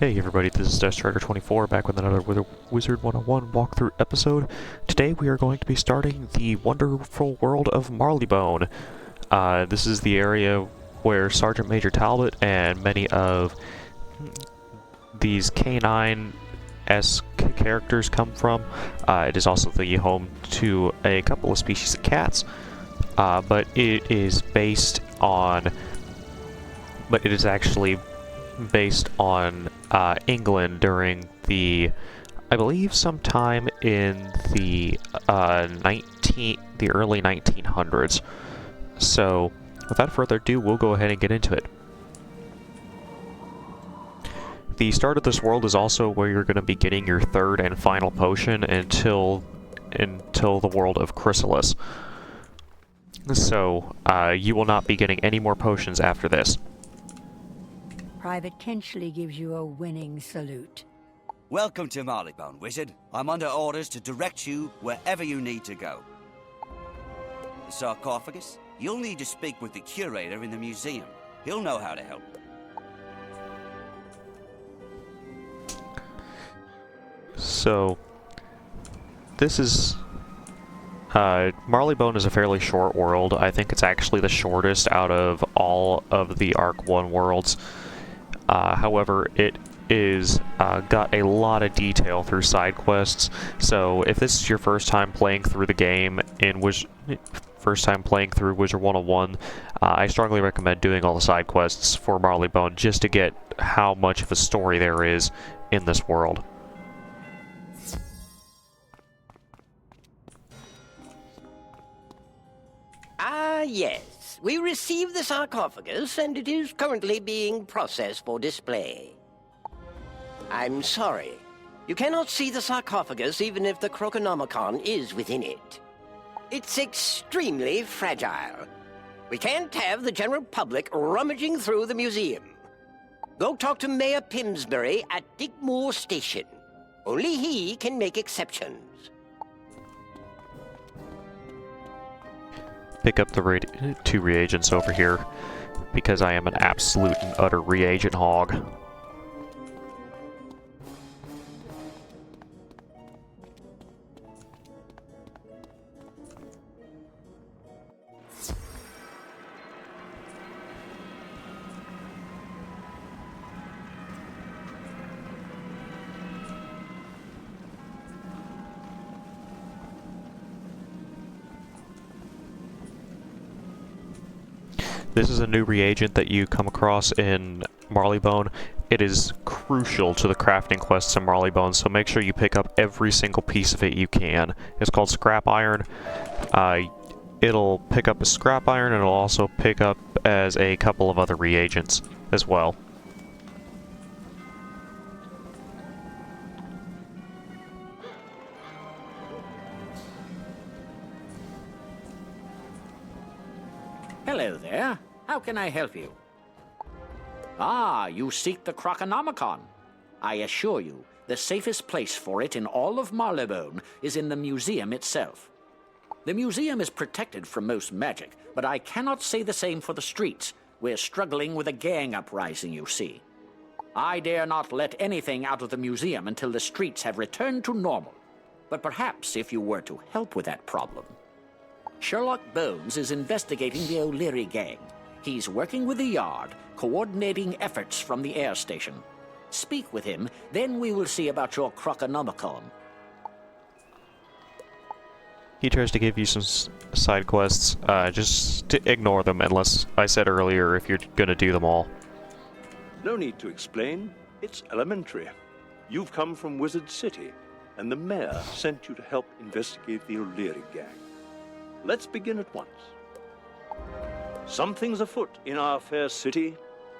Hey everybody, this is Strider24 back with another Wizard101 walkthrough episode. Today we are going to be starting the wonderful world of Marleybone. This is the area where Sergeant Major Talbot and many of these canine-esque characters come from. It is also the home to a couple of species of cats, but it is actually based on England during the, I believe, sometime in the early 1900s. So, without further ado, we'll go ahead and get into it. The start of this world is also where you're going to be getting your third and final potion until the world of Chrysalis. So, you will not be getting any more potions after this. Private Kenchley gives you a winning salute. Welcome to Marleybone, Wizard. I'm under orders to direct you wherever you need to go. The sarcophagus? You'll need to speak with the curator in the museum. He'll know how to help. So, this is... Marleybone is a fairly short world. I think it's actually the shortest out of all of the Arc 1 worlds. However, it is got a lot of detail through side quests. So if this is your first time playing through the game first time playing through Wizard101, I strongly recommend doing all the side quests for Marleybone just to get how much of a story there is in this world. Yes. We received the sarcophagus, and it is currently being processed for display. I'm sorry. You cannot see the sarcophagus even if the Croconomicon is within it. It's extremely fragile. We can't have the general public rummaging through the museum. Go talk to Mayor Pimsbury at Dickmoor Station. Only he can make exceptions. Pick up the two reagents over here, because I am an absolute and utter reagent hog. This is a new reagent that you come across in Marleybone. It is crucial to the crafting quests in Marleybone, so make sure you pick up every single piece of it you can. It's called scrap iron. It'll pick up as scrap iron, and it'll also pick up as a couple of other reagents as well. Hello there. How can I help you? Ah, you seek the Croconomicon. I assure you, the safest place for it in all of Marleybone is in the museum itself. The museum is protected from most magic, but I cannot say the same for the streets. We're struggling with a gang uprising, you see. I dare not let anything out of the museum until the streets have returned to normal. But perhaps if you were to help with that problem... Sherlock Bones is investigating the O'Leary gang. He's working with the Yard, coordinating efforts from the air station. Speak with him, then we will see about your Croconomicon. He tries to give you some side quests, just to ignore them unless I said earlier if you're gonna do them all. No need to explain. It's elementary. You've come from Wizard City, and the mayor sent you to help investigate the O'Leary gang. Let's begin at once. Something's afoot in our fair city,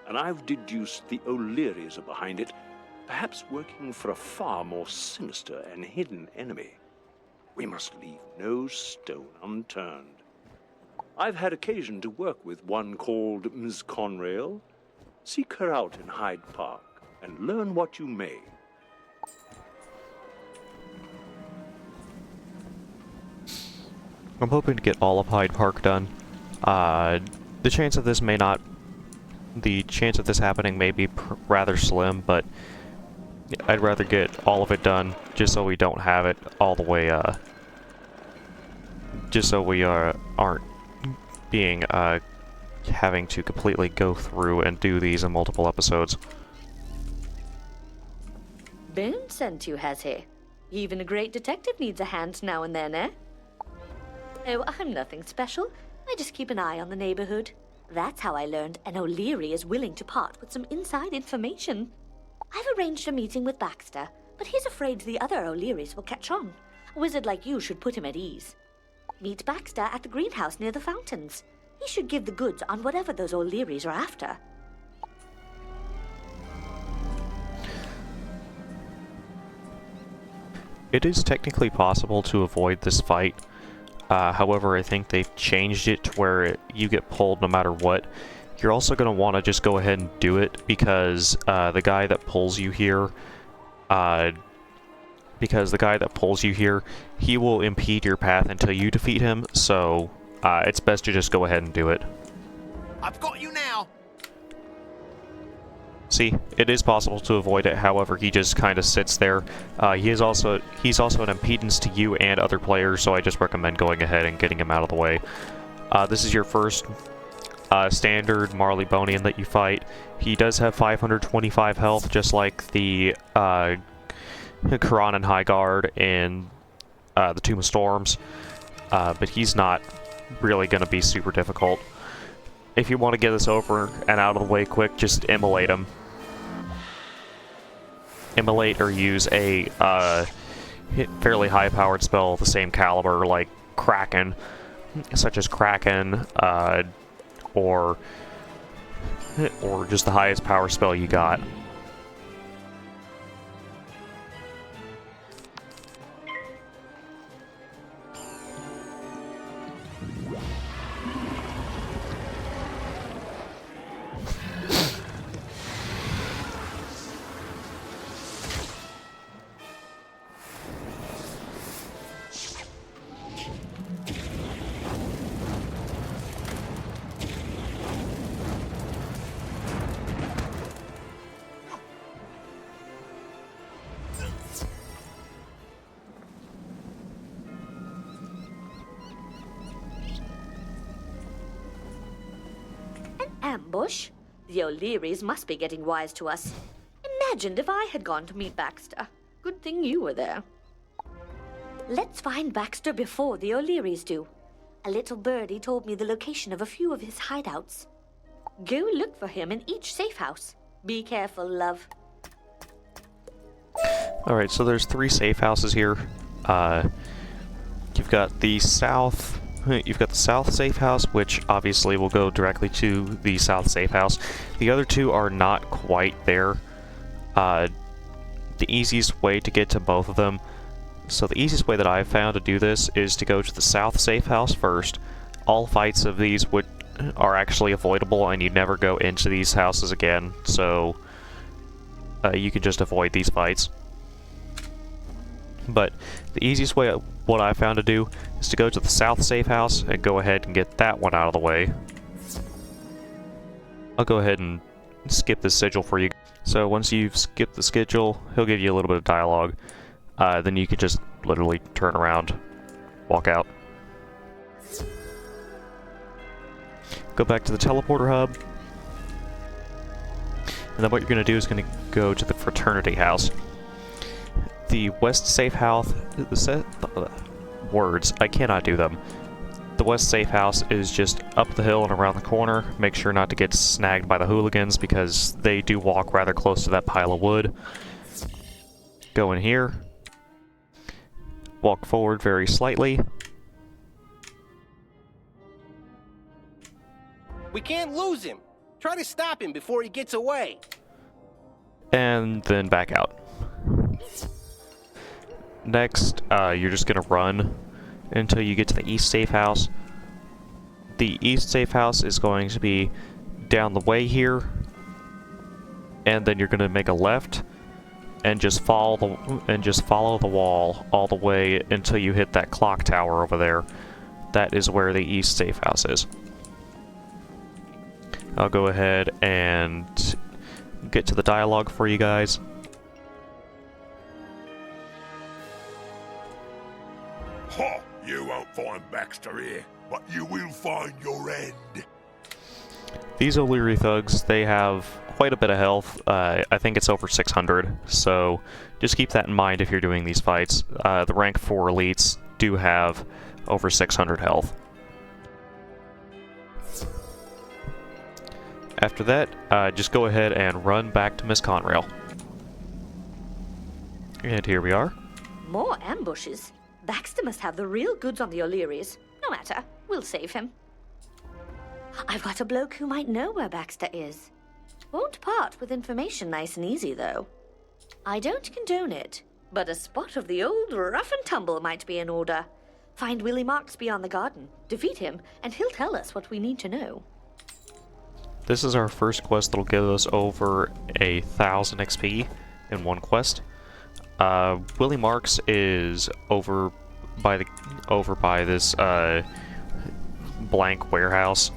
and I've deduced the O'Learys are behind it, perhaps working for a far more sinister and hidden enemy. We must leave no stone unturned. I've had occasion to work with one called Ms. Conrail. Seek her out in Hyde Park, and learn what you may. I'm hoping to get all of Hyde Park done. The chance of this happening may be rather slim, but I'd rather get all of it done, just so we don't have it all the way, just so we, aren't being, having to completely go through and do these in multiple episodes. Boone sent you, has he? Even a great detective needs a hand now and then, eh? Oh, I'm nothing special. I just keep an eye on the neighborhood. That's how I learned an O'Leary is willing to part with some inside information. I've arranged a meeting with Baxter, but he's afraid the other O'Learys will catch on. A wizard like you should put him at ease. Meet Baxter at the greenhouse near the fountains. He should give the goods on whatever those O'Learys are after. It is technically possible to avoid this fight. However, I think they've changed it to where you get pulled no matter what. You're also going to want to just go ahead and do it because the guy that pulls you here, he will impede your path until you defeat him. So it's best to just go ahead and do it. I've got you now. See, it is possible to avoid it. However, he just kind of sits there. He's also an impedance to you and other players, so I just recommend going ahead and getting him out of the way. This is your first standard Marleybonian that you fight. He does have 525 health, just like the Quran and High Guard in the Tomb of Storms, but he's not really going to be super difficult. If you want to get this over and out of the way quick, just immolate him. Immolate or use a fairly high-powered spell of the same caliber, like Kraken, such as Kraken, or just the highest power spell you got. Ambush? The O'Learys must be getting wise to us. Imagined if I had gone to meet Baxter. Good thing you were there. Let's find Baxter before the O'Learys do. A little birdie told me the location of a few of his hideouts. Go look for him in each safe house. Be careful, love. Alright, so there's 3 safe houses here. You've got the south safe house, which obviously will go directly to the south safe house. The other 2 are not quite there. The easiest way to get to both of them, so the easiest way that I've found to do this is to go to the south safe house first. All fights of these are actually avoidable, and you never go into these houses again, so you can just avoid these fights. But the easiest way, what I found to do, is to go to the south safe house and go ahead and get that one out of the way. I'll go ahead and skip this sigil for you. So once you've skipped the sigil, he'll give you a little bit of dialogue. Then you can just literally turn around, walk out. Go back to the teleporter hub. And then what you're going to do is going to go to the fraternity house. The west safe house, words, I cannot do them. The west safe house is just up the hill and around the corner. Make sure not to get snagged by the hooligans because they do walk rather close to that pile of wood. Go in here. Walk forward very slightly. We can't lose him. Try to stop him before he gets away. And then back out. Next, you're just gonna run until you get to the east safe house. The east safe house is going to be down the way here, and then you're gonna make a left and just follow the wall all the way until you hit that clock tower over there. That is where the east safe house is. I'll go ahead and get to the dialogue for you guys. Baxter here, but you will find your end. These O'Leary thugs, they have quite a bit of health. I think it's over 600, so just keep that in mind if you're doing these fights. The rank 4 elites do have over 600 health. After that, just go ahead and run back to Miss Conrail. And here we are. More ambushes? Baxter must have the real goods on the O'Learys. No matter, we'll save him. I've got a bloke who might know where Baxter is. Won't part with information nice and easy, though. I don't condone it, but a spot of the old rough and tumble might be in order. Find Willie Marks beyond the garden, defeat him, and he'll tell us what we need to know. This is our first quest that'll give us over 1,000 XP in one quest. Willie Marks is over by this blank warehouse.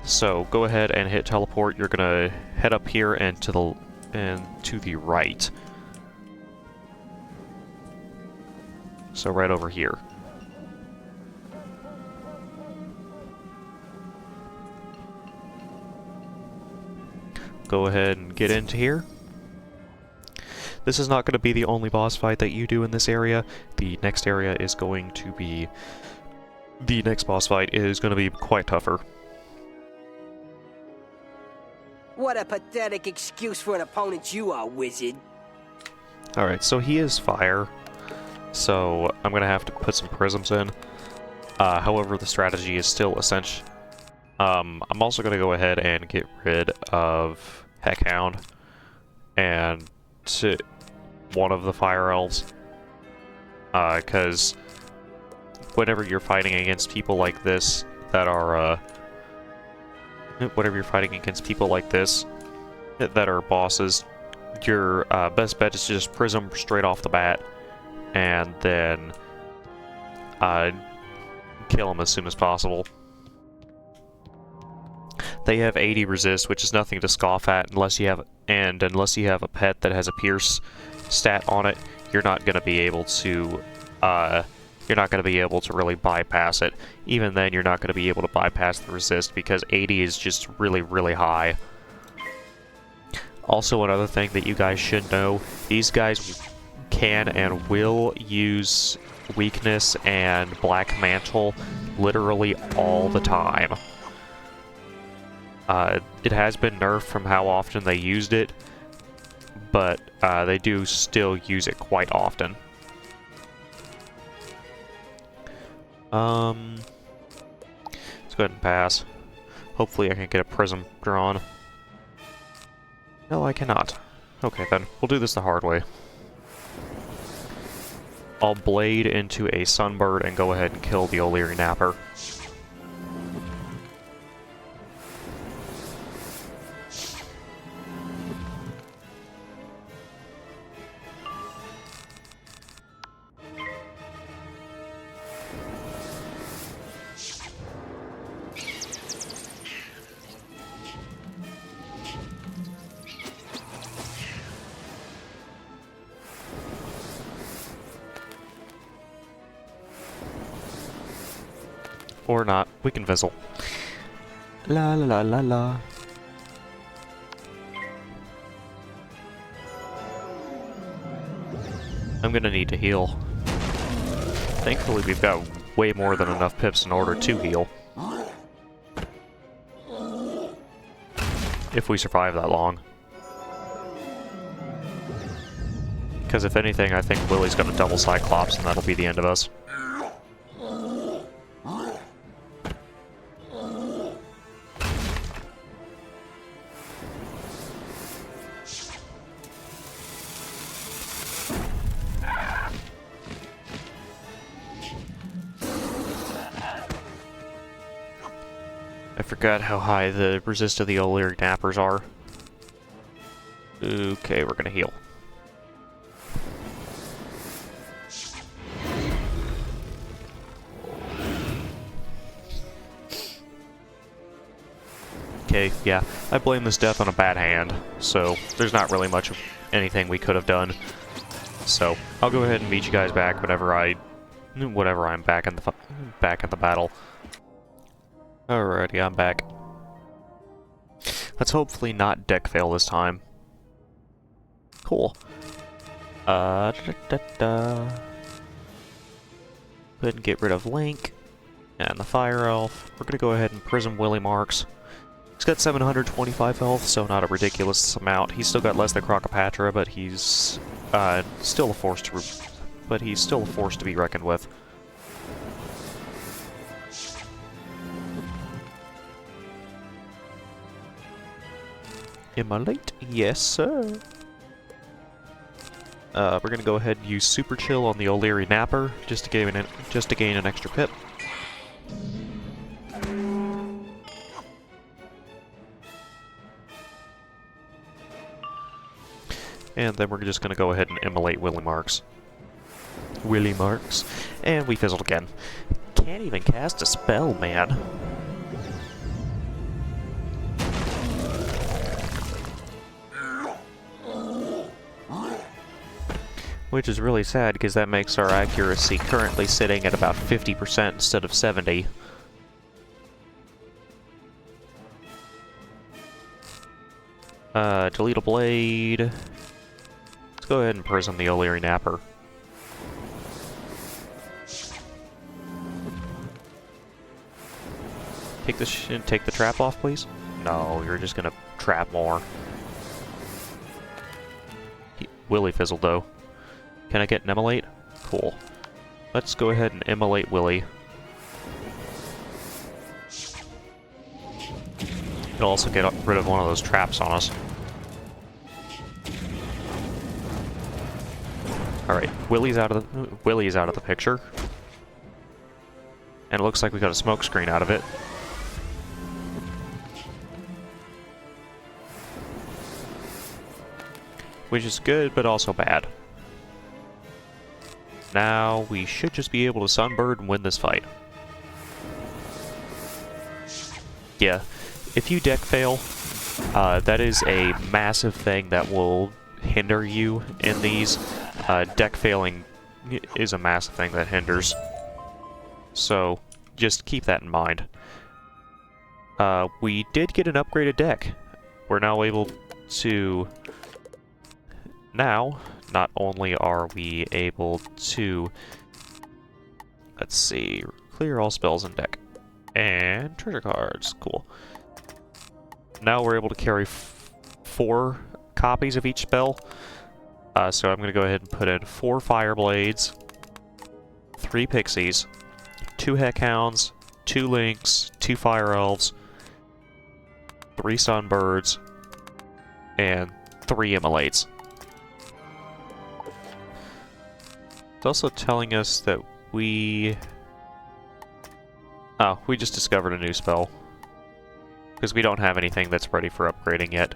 So go ahead and hit teleport. You're gonna head up here and to the right. So right over here. Go ahead and get into here. This is not going to be the only boss fight that you do in this area. The next area is going to be... The next boss fight is going to be quite tougher. What a pathetic excuse for an opponent you are, Wizard. Alright, so he is fire. So I'm going to have to put some prisms in. However, the strategy is still essential. I'm also going to go ahead and get rid of Heckhound and one of the Fire Elves. Because whenever you're fighting against people like this that are, that are bosses, your best bet is to just prism straight off the bat and then kill them as soon as possible. They have 80 resist, which is nothing to scoff at unless you have a pet that has a pierce stat on it. You're not going to be able to really bypass it. Even then, you're not going to be able to bypass the resist because 80 is just really, really high. Also, another thing that you guys should know, these guys can and will use weakness and black mantle literally all the time. It has been nerfed from how often they used it, but they do still use it quite often. Let's go ahead and pass. Hopefully I can get a prism drawn. No, I cannot. Okay then, we'll do this the hard way. I'll blade into a sunbird and go ahead and kill the O'Leary Napper. Or not. We can fizzle. La la la la la. I'm gonna need to heal. Thankfully, we've got way more than enough pips in order to heal. If we survive that long. Because if anything, I think Willie's gonna double Cyclops and that'll be the end of us. I forgot how high the resist of the O'Leary Nappers are. Okay, we're gonna heal. Okay, yeah, I blame this death on a bad hand, so there's not really much of anything we could have done. So, I'll go ahead and meet you guys back whenever I Whatever, I'm back in the battle. Alrighty, I'm back. Let's hopefully not deck fail this time. Cool. Go ahead and get rid of Link and the Fire Elf. We're gonna go ahead and Prism Willy Marks. He's got 725 health, so not a ridiculous amount. He's still got less than Crocopatra, but he's still a force to be reckoned with. Immolate? Yes, sir. We're gonna go ahead and use Super Chill on the O'Leary Napper just to gain an extra pip. And then we're just gonna go ahead and immolate Willy Marks. And we fizzled again. Can't even cast a spell, man. Which is really sad, because that makes our accuracy currently sitting at about 50% instead of 70. Delete a blade. Let's go ahead and Prism the O'Leary Napper. Take the trap off, please. No, you're just gonna trap more. Willy fizzled, though. Can I get an immolate? Cool. Let's go ahead and immolate Willy. It'll also get rid of one of those traps on us. Alright, Willy's out of the picture. And it looks like we got a smoke screen out of it. Which is good, but also bad. Now, we should just be able to Sunbird and win this fight. Yeah, if you deck fail, that is a massive thing that will hinder you in these. Deck failing is a massive thing that hinders. So, just keep that in mind. We did get an upgraded deck. We're now able to... Now, not only are we able to... Let's see... Clear all spells in deck. And treasure cards. Cool. Now we're able to carry 4 copies of each spell. So I'm going to go ahead and put in 4 Fire Blades, 3 Pixies, 2 Heckhounds, 2 Lynx, 2 Fire Elves, 3 Sunbirds, and 3 Immolates. It's also telling us that we... Oh, we just discovered a new spell. Because we don't have anything that's ready for upgrading yet.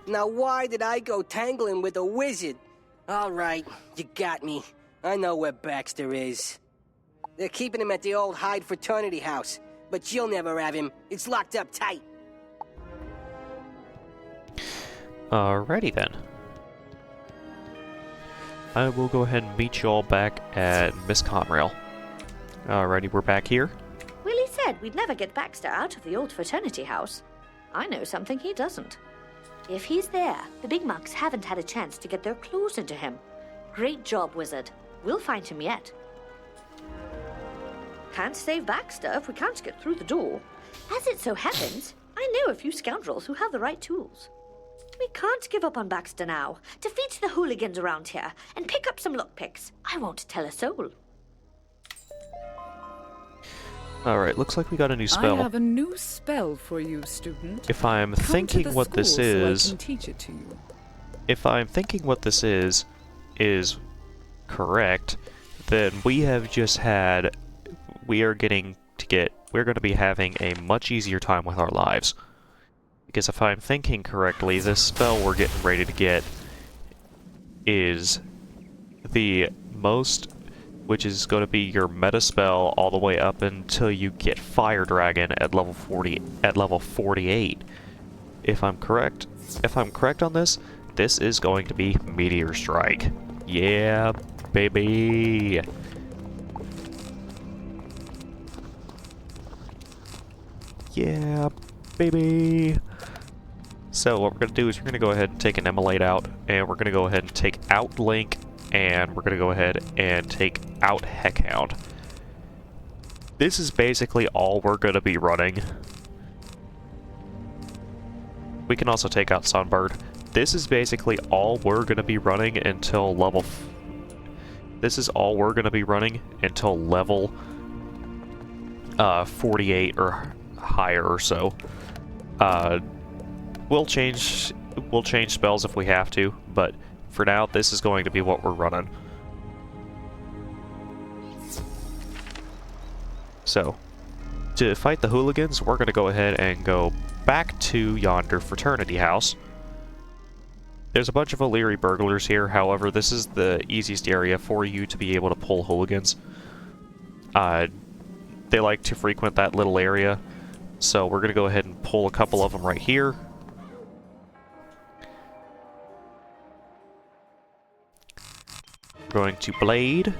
Now why did I go tangling with a wizard? Alright, you got me. I know where Baxter is. They're keeping him at the old Hyde fraternity house, but you'll never have him. It's locked up tight. Alrighty then. I will go ahead and meet you all back at Miss Conrail. Alrighty, we're back here. Willie said we'd never get Baxter out of the old fraternity house. I know something he doesn't. If he's there, the big mugs haven't had a chance to get their claws into him. Great job, Wizard. We'll find him yet. Can't save Baxter if we can't get through the door. As it so happens, I know a few scoundrels who have the right tools. We can't give up on Baxter now. Defeat the hooligans around here and pick up some lockpicks. I won't tell a soul. Alright, looks like we got a new spell. I have a new spell for you, student. If I'm thinking what this is... So I can teach it to you. If I'm thinking what this is correct, then we have just had... We're going to be having a much easier time with our lives. Because if I'm thinking correctly, this spell we're getting ready to get is the most... which is going to be your meta spell all the way up until you get Fire Dragon at level 48. If I'm correct on this, this is going to be Meteor Strike. Yeah, baby. Yeah, baby. So what we're going to do is we're going to go ahead and take an Immolate out, and we're going to go ahead and take out Link, and we're going to go ahead and take out Heckhound. This is basically all we're going to be running. We can also take out Sunbird. This is basically all we're going to be running until level... This is all we're going to be running until level 48 or higher or so. We'll change spells if we have to, but for now, this is going to be what we're running. So, to fight the hooligans, we're going to go ahead and go back to yonder fraternity house. There's a bunch of O'Leary burglars here, however, this is the easiest area for you to be able to pull hooligans. They like to frequent that little area, so we're going to go ahead and pull a couple of them right here. We're going to Blade.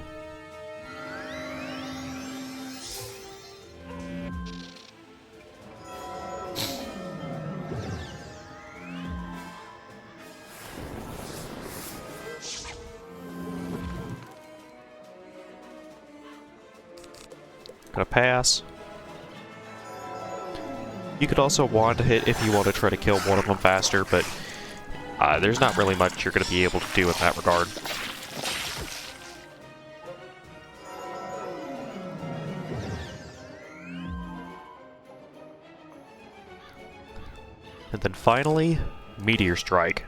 Gonna pass. You could also wand to hit if you want to try to kill one of them faster, but there's not really much you're going to be able to do in that regard. And then finally, Meteor Strike.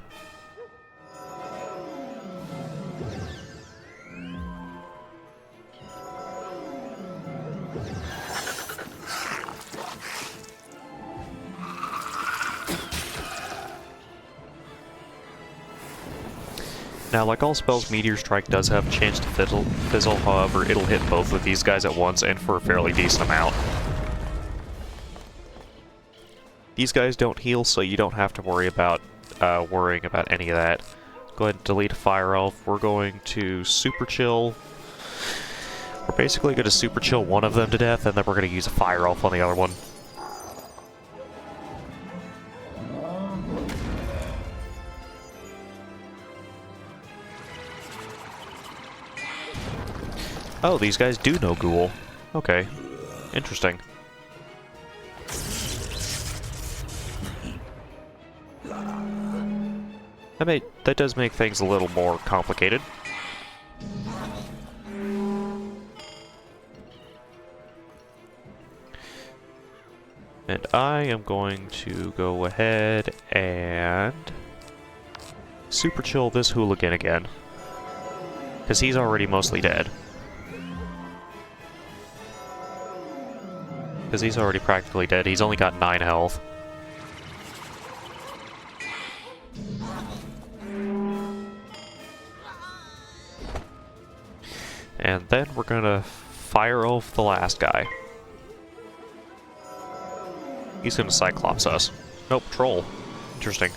Now, like all spells, Meteor Strike does have a chance to fizzle, however, it'll hit both of these guys at once and for a fairly decent amount. These guys don't heal, so you don't have to worry about worrying about any of that. Go ahead and delete a Fire Elf. We're going to Super Chill. We're basically going to Super Chill one of them to death, and then we're going to use a Fire Elf on the other one. Oh, these guys do know Ghoul. Okay. Interesting. That does make things a little more complicated. And I am going to go ahead and Super Chill this hooligan again, because he's already mostly dead. Because he's already practically dead. He's only got 9 health. And then we're gonna Fire Elf the last guy. He's gonna Cyclops us. Nope, Troll. Interesting.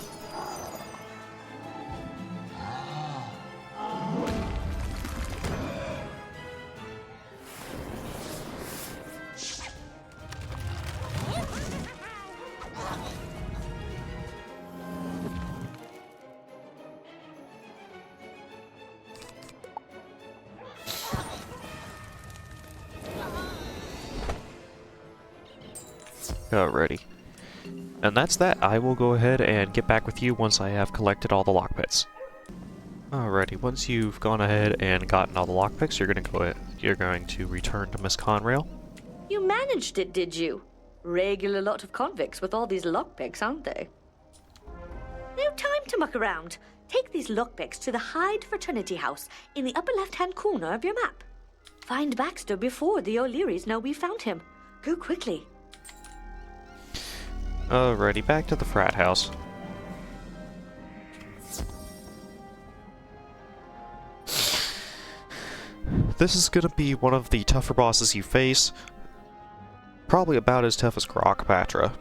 Alrighty. And that's that. I will go ahead and get back with you once I have collected all the lockpicks. Alrighty, once you've gone ahead and gotten all the lockpicks, you're going to return to Miss Conrail. You managed it, did you? Regular lot of convicts with all these lockpicks, aren't they? No time to muck around. Take these lockpicks to the Hyde Fraternity House in the upper left-hand corner of your map. Find Baxter before the O'Learys know we found him. Go quickly. Alrighty, back to the frat house. This is gonna be one of the tougher bosses you face. Probably about as tough as Cleopatra.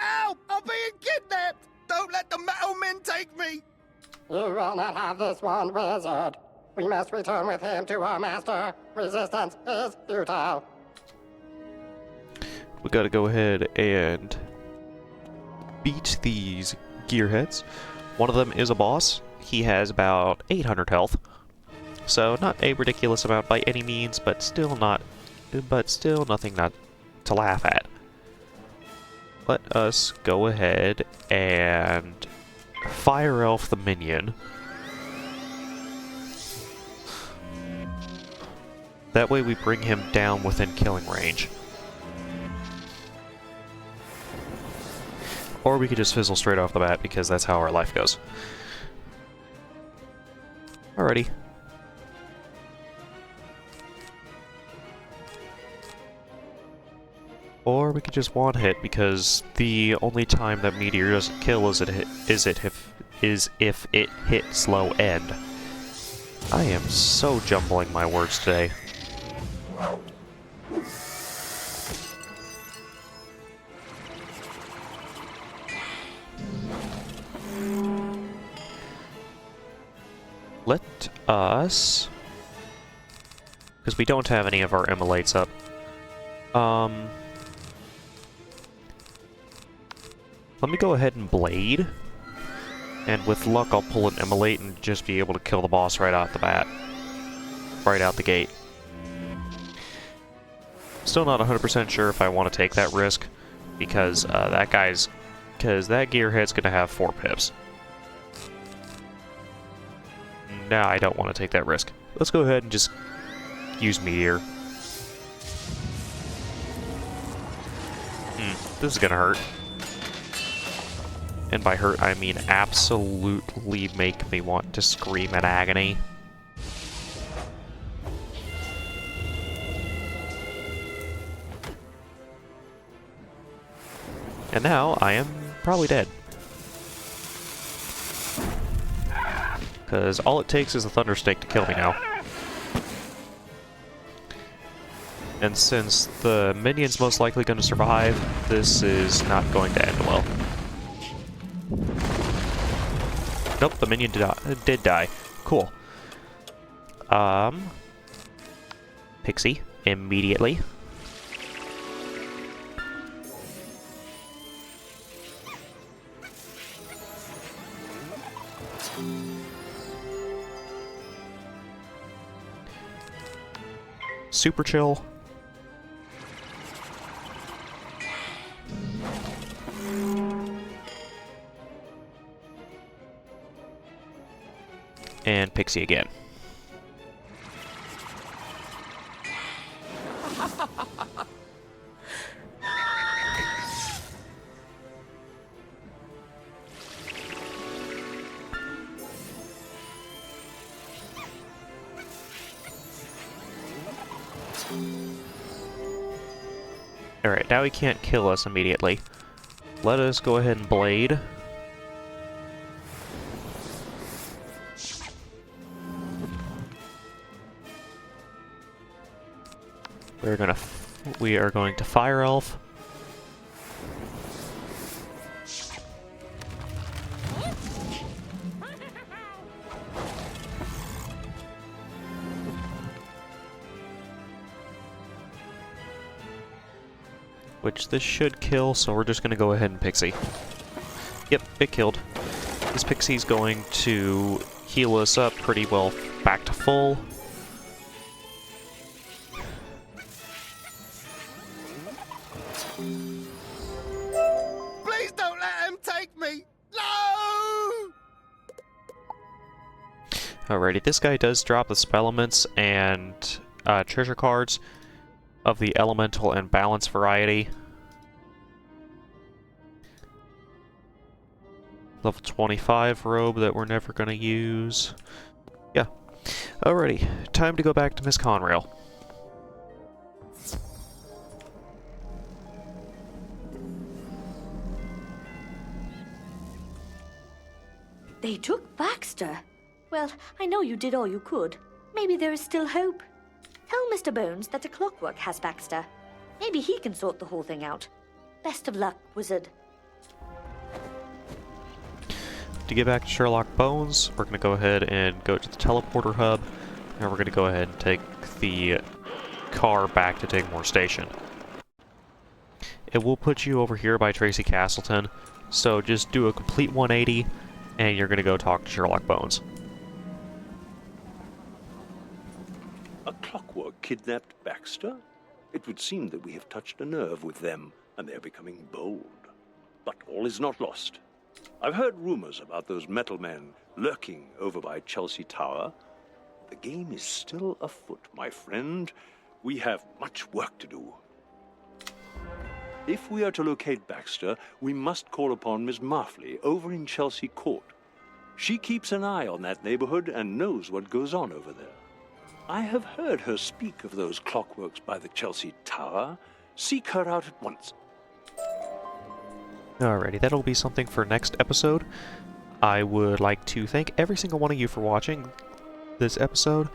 Ow! I'm being kidnapped! Don't let the metal men take me! You will not have this one, wizard. We must return with him to our master. Resistance is futile. We gotta go ahead and beat these gearheads. One of them is a boss. He has about 800 health. So not a ridiculous amount by any means, but still nothing not to laugh at. Let us go ahead and fire elf the minion. That way we bring him down within killing range. Or we could just fizzle straight off the bat because that's how our life goes. Alrighty. Or we could just one-hit, because the only time that meteor doesn't kill is if it hits low end. I am so jumbling my words today. Let us... because we don't have any of our immolates up. Let me go ahead and blade, and with luck I'll pull an immolate and just be able to kill the boss right out the bat. Right out the gate. Still not 100% sure if I want to take that risk, because that gearhead's gonna have 4 pips. No, I don't want to take that risk. Let's go ahead and just use meteor. This is gonna hurt. And by hurt, I mean absolutely make me want to scream in agony. And now, I am probably dead. Because all it takes is a thunderstake to kill me now. And since the minion's most likely going to survive, this is not going to end well. Nope, the minion did die. Cool. Pixie, immediately. Super chill. And Pixie again. Alright, now he can't kill us immediately. Let us go ahead and blade. We are going to fire elf. Which this should kill, so we're just going to go ahead and Pixie. Yep, it killed. This Pixie's going to heal us up pretty well back to full. Please don't let him take me! No! Alrighty, this guy does drop the spell elements and treasure cards of the elemental and balance variety. Level 25 robe that we're never going to use. Yeah. Alrighty, time to go back to Miss Conrail. They took Baxter. Well, I know you did all you could. Maybe there is still hope. Tell Mr. Bones that the clockwork has Baxter. Maybe he can sort the whole thing out. Best of luck, wizard. to get back to Sherlock Bones, we're going to go ahead and go to the teleporter hub, and we're going to go ahead and take the car back to Digmore Station. It will put you over here by Tracy Castleton, so just do a complete 180, and you're going to go talk to Sherlock Bones. A clockwork kidnapped Baxter? It would seem that we have touched a nerve with them, and they're becoming bold. But all is not lost. I've heard rumors about those metal men lurking over by Chelsea Tower. The game is still afoot, my friend. We have much work to do. If we are to locate Baxter, we must call upon Miss Marfley over in Chelsea Court. She keeps an eye on that neighborhood and knows what goes on over there. I have heard her speak of those clockworks by the Chelsea Tower. Seek her out at once. Alrighty, that'll be something for next episode. I would like to thank every single one of you for watching this episode.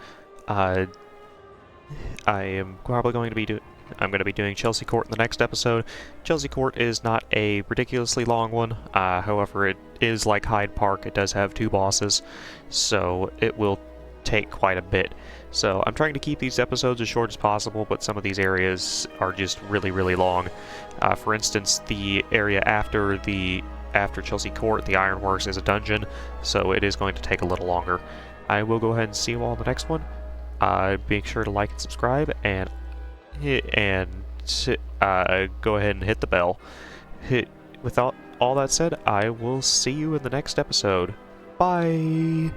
I am probably going to be doing Chelsea Court in the next episode. Chelsea Court is not a ridiculously long one. However, it is like Hyde Park. It does have 2 bosses, so it will take quite a bit. So I'm trying to keep these episodes as short as possible, but some of these areas are just really, really long. For instance, the area after Chelsea Court, the Ironworks, is a dungeon, so it is going to take a little longer. I will go ahead and see you all in the next one. Make sure to like and subscribe, and go ahead and hit the bell. With all that said, I will see you in the next episode. Bye!